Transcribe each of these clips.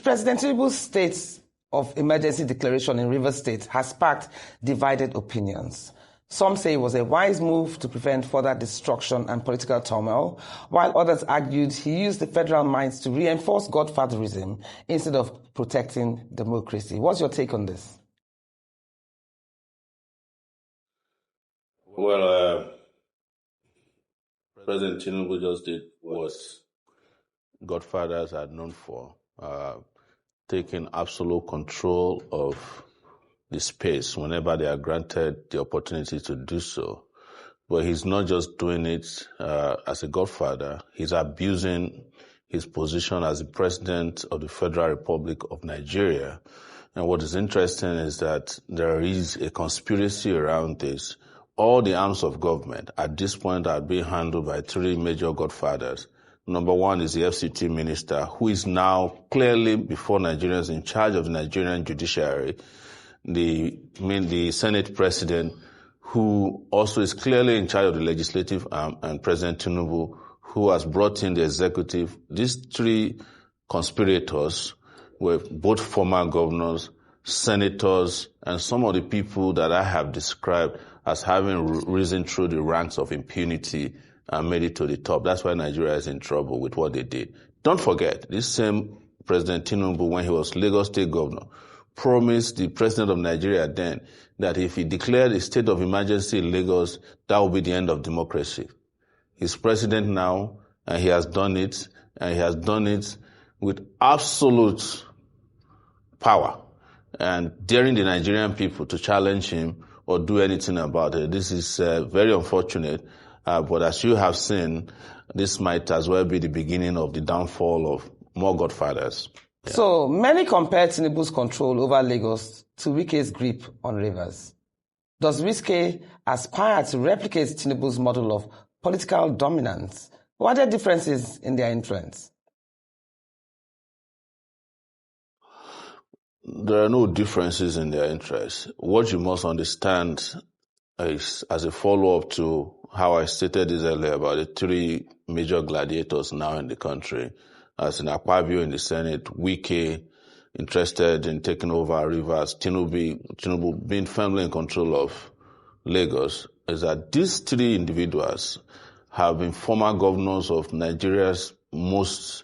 President Tinubu's state of emergency declaration in Rivers State has sparked divided opinions. Some say it was a wise move to prevent further destruction and political turmoil, while others argued he used the federal might to reinforce godfatherism instead of protecting democracy. What's your take on this? Well, President Tinubu just did what godfathers are known for, taking absolute control of the space whenever they are granted the opportunity to do so. But he's not just doing it as a godfather, he's abusing his position as the president of the Federal Republic of Nigeria. And what is interesting is that there is a conspiracy around this. All the arms of government at this point are being handled by three major godfathers. Number one is the FCT minister, who is now clearly before Nigerians in charge of the Nigerian judiciary. The Senate president, who also is clearly in charge of the legislative arm, and President Tinubu, who has brought in the executive. These three conspirators were both former governors, senators, and some of the people that I have described as having risen through the ranks of impunity and made it to the top. That's why Nigeria is in trouble with what they did. Don't forget, this same President Tinubu, when he was Lagos State governor, promised the president of Nigeria then that if he declared a state of emergency in Lagos, that would be the end of democracy. He's president now, and he has done it, and he has done it with absolute power, and daring the Nigerian people to challenge him or do anything about it. This is very unfortunate, but as you have seen, this might as well be the beginning of the downfall of more godfathers. Yeah. So many compare Tinubu's control over Lagos to Wike's grip on rivers. Does Wike aspire to replicate Tinubu's model of political dominance? What are the differences in their influence? There are no differences in their interests. What you must understand is, as a follow-up to how I stated this earlier about the three major gladiators now in the country, as in Akpabio in the Senate, Wike interested in taking over rivers, Tinubu being firmly in control of Lagos, is that these three individuals have been former governors of Nigeria's most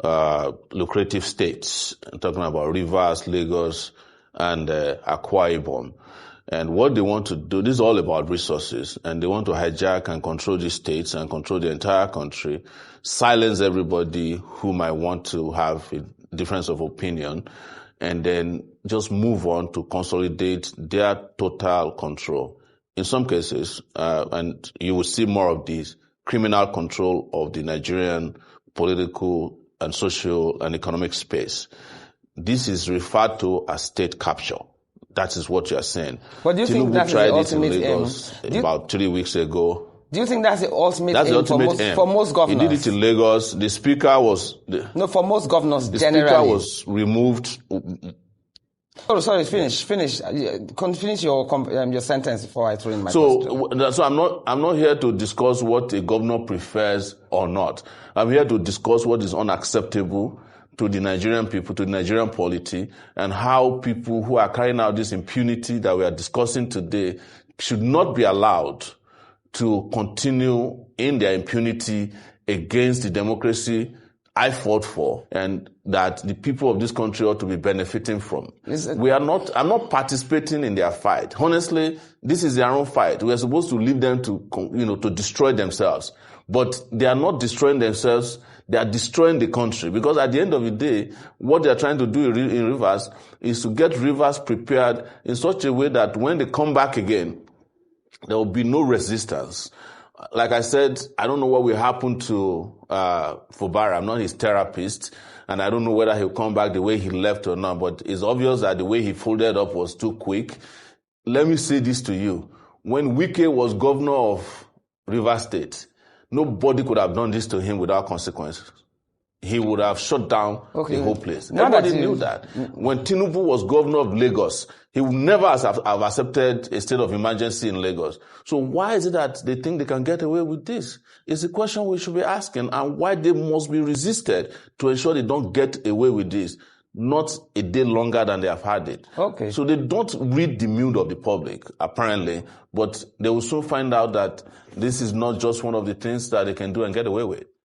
lucrative states. I'm talking about Rivers, Lagos, and Akwa Ibom. And what they want to do, this is all about resources, and they want to hijack and control these states and control the entire country, silence everybody who might want to have a difference of opinion, and then just move on to consolidate their total control. In some cases, and you will see more of these, criminal control of the Nigerian political and social and economic space. This is referred to as state capture. That is what you are saying. But do you think that's the ultimate aim? About 3 weeks ago. Do you think that's the ultimate aim for most governors? He did it in Lagos. The speaker was... for most governors generally. The speaker was removed. Oh, sorry, finish your sentence before I throw in my question. So I'm not here to discuss what a governor prefers or not. I'm here to discuss what is unacceptable to the Nigerian people, to the Nigerian polity, and how people who are carrying out this impunity that we are discussing today should not be allowed to continue in their impunity against the democracy I fought for, and that the people of this country ought to be benefiting from. I'm not participating in their fight. Honestly, this is their own fight. We are supposed to leave them to destroy themselves. But they are not destroying themselves. They are destroying the country, because at the end of the day, what they are trying to do in Rivers is to get Rivers prepared in such a way that when they come back again, there will be no resistance. Like I said, I don't know what will happen to Fubara. I'm not his therapist, and I don't know whether he'll come back the way he left or not, but it's obvious that the way he folded up was too quick. Let me say this to you. When Wike was governor of Rivers State, nobody could have done this to him without consequences. he would have shut down the whole place. Now Everybody knew that. When Tinubu was governor of Lagos, he would never have accepted a state of emergency in Lagos. So why is it that they think they can get away with this? It's a question we should be asking, and why they must be resisted to ensure they don't get away with this. Not a day longer than they have had it. Okay. So they don't read the mood of the public, apparently, but they will soon find out that this is not just one of the things that they can do and get away with.